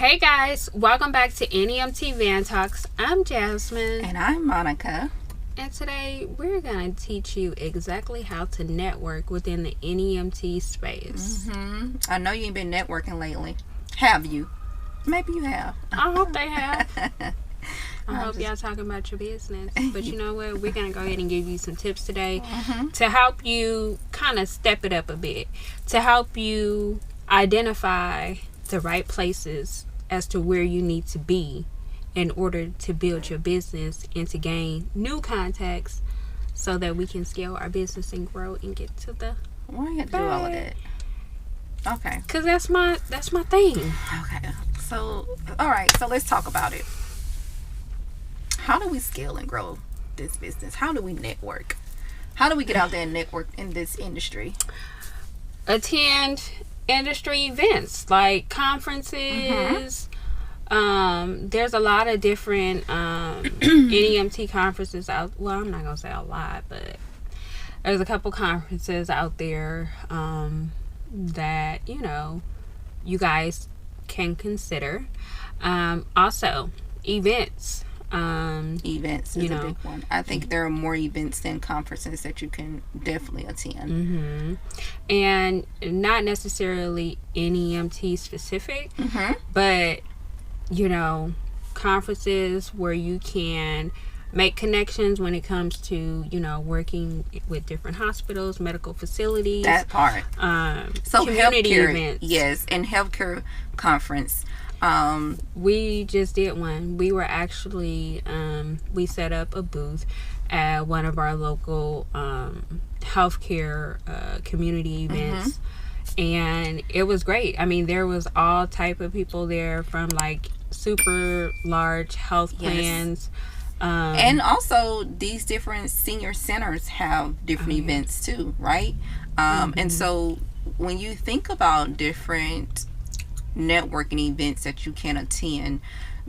Hey guys, welcome back to NEMT Van Talks. I'm Jasmine. And I'm Monica. And today we're going to teach you exactly how to network within the NEMT space. I know you ain't been networking lately. Have you? Maybe you have. I hope they have. I hope y'all talking about your business. But you know what? We're going to go ahead and give you some tips today to help you kind of step it up a bit. To help you identify the right places as to where you need to be in order to build your business and to gain new contacts so that we can scale our business and grow and get to the Why you have to do all of that? Okay. Because that's my thing. Okay. So, all right. So let's talk about it. How do we scale and grow this business? How do we network? How do we get out there and network in this industry? Attend industry events like conferences. There's a lot of different NEMT conferences out. Well, I'm not gonna say a lot, but there's a couple conferences out there that you guys can consider. Also, events. Events is a big one. I think there are more events than conferences that you can definitely attend. And not necessarily NEMT specific, but conferences where you can make connections when it comes to working with different hospitals, medical facilities. That part. So community healthcare events. Yes, and healthcare conference. We just did one. We were actually we set up a booth at one of our local healthcare community events, and it was great. I mean, there was all type of people there, from like super large health plans. And also these different senior centers have different events too, right? And so when you think about different networking events that you can attend,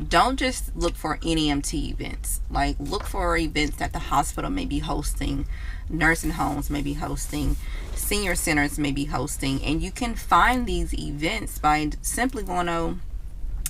don't just look for NEMT events. Like, look for events that the hospital may be hosting, nursing homes may be hosting, senior centers may be hosting, and you can find these events by simply going to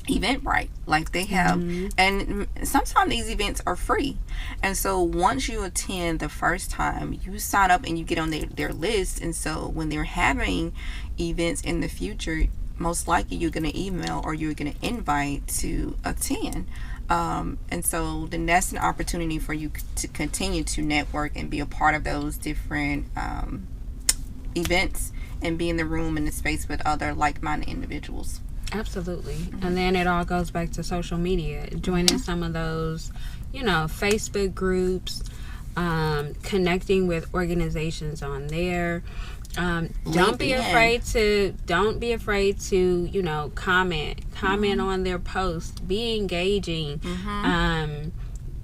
Eventbrite. Like they have, and sometimes these events are free, and so once you attend the first time, you sign up and you get on their list, and so when they're having events in the future, most likely you're going to email or you're going to invite to attend. And so then that's an opportunity for you to continue to network and be a part of those different events and be in the room, in the space with other like-minded individuals. Absolutely. And then it all goes back to social media, joining some of those Facebook groups, connecting with organizations on there. Don't be afraid to comment on their posts. Be engaging.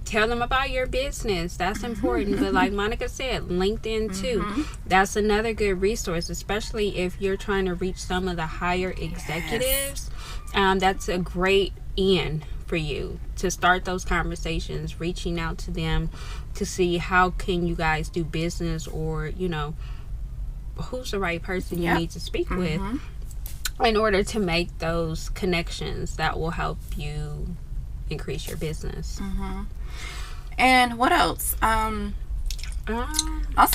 Tell them about your business. That's important. But like Monica said, LinkedIn too. That's another good resource, especially if you're trying to reach some of the higher executives. That's a great in for you to start those conversations, reaching out to them to see how can you guys do business, or who's the right person you need to speak with in order to make those connections that will help you increase your business. And what else? Also,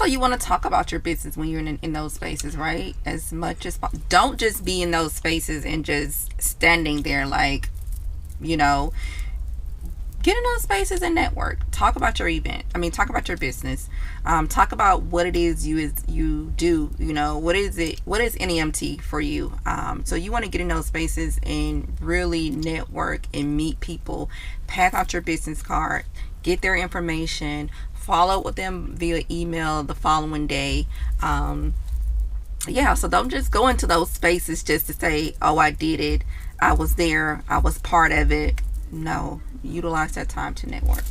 you want to talk about your business when you're in those spaces, right? As much as don't just be in those spaces and just standing there like, get in those spaces and network. Talk about your event. Talk about your business. Talk about what it is you do. What is it? What is NEMT for you? So you want to get in those spaces and really network and meet people. Pass out your business card. Get their information. Follow up with them via email the following day. So don't just go into those spaces just to say, "Oh, I did it. I was there. I was part of it." No. Utilize that time to network.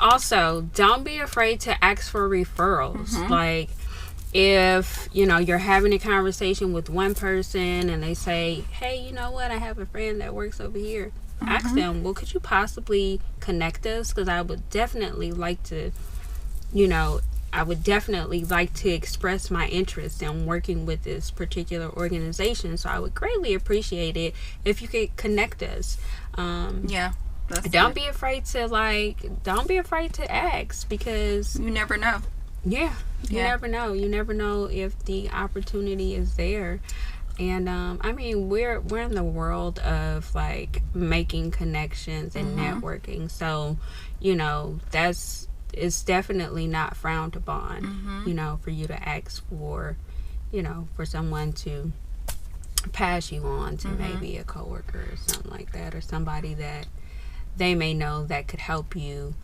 Also, don't be afraid to ask for referrals. Like, if you're having a conversation with one person and they say, "Hey, you know what? I have a friend that works over here." Ask them, "Well, could you possibly connect us? Because I would definitely like to, I would definitely like to express my interest in working with this particular organization. So I would greatly appreciate it if you could connect us. Yeah. Don't be afraid to ask, because you never know. You never know. You never know if the opportunity is there. And I mean, we're in the world of like making connections and networking. So, it's definitely not frowned upon, for you to ask for, for someone to pass you on to maybe a coworker or something like that, or somebody that they may know that could help you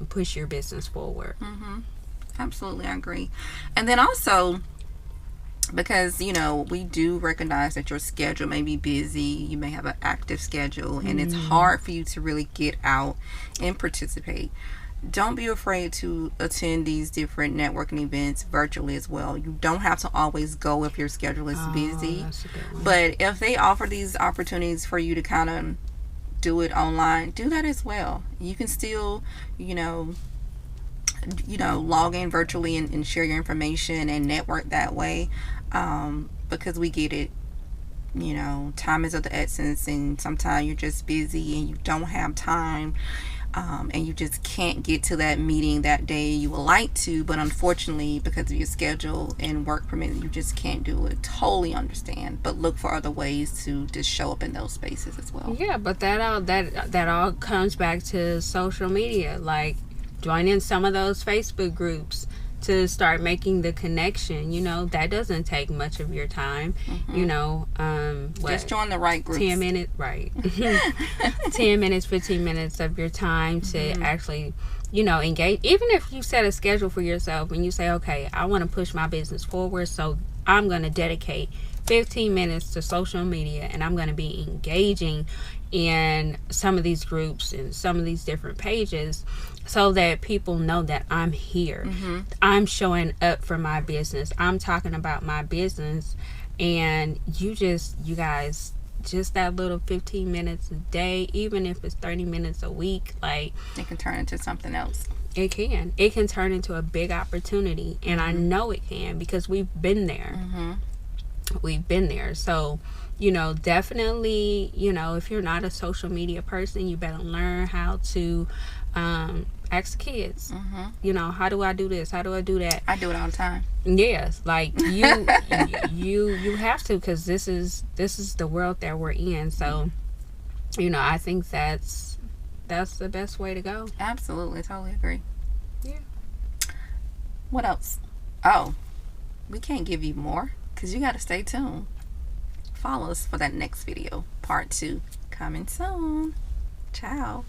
push your business forward. Absolutely, I agree. And then also, because we do recognize that your schedule may be busy, you may have an active schedule, and it's hard for you to really get out and participate. Don't be afraid to attend these different networking events virtually as well. You don't have to always go if your schedule is busy. That's a good one. But if they offer these opportunities for you to kind of do it online, do that as well. You can still, log in virtually and share your information and network that way, because we get it. Time is of the essence, and sometimes you're just busy and you don't have time, and you just can't get to that meeting that day you would like to, but unfortunately, because of your schedule and work permit, you just can't do it. Totally understand, but look for other ways to just show up in those spaces as well. Yeah, but that all comes back to social media. Like, join in some of those Facebook groups to start making the connection. That doesn't take much of your time. Just join the right groups. 10 minutes, right? 10 minutes, 15 minutes of your time to actually, engage. Even if you set a schedule for yourself and you say, okay, I want to push my business forward, so I'm going to dedicate 15 minutes to social media, and I'm going to be engaging in some of these groups and some of these different pages, so that people know that I'm here. I'm showing up for my business. I'm talking about my business. And you guys, just that little 15 minutes a day, even if it's 30 minutes a week, like, it can turn into something else. It can turn into a big opportunity. And I know it can, because we've been there. We've been there. So, definitely, if you're not a social media person, you better learn how to ask kids. How do I do this? How do I do that? I do it all the time. Yes, like you have to, because this is the world that we're in. So, I think that's the best way to go. Absolutely, totally agree. Yeah. What else? Oh, we can't give you more, because you got to stay tuned. Follow us for that next video, part 2, coming soon. Ciao.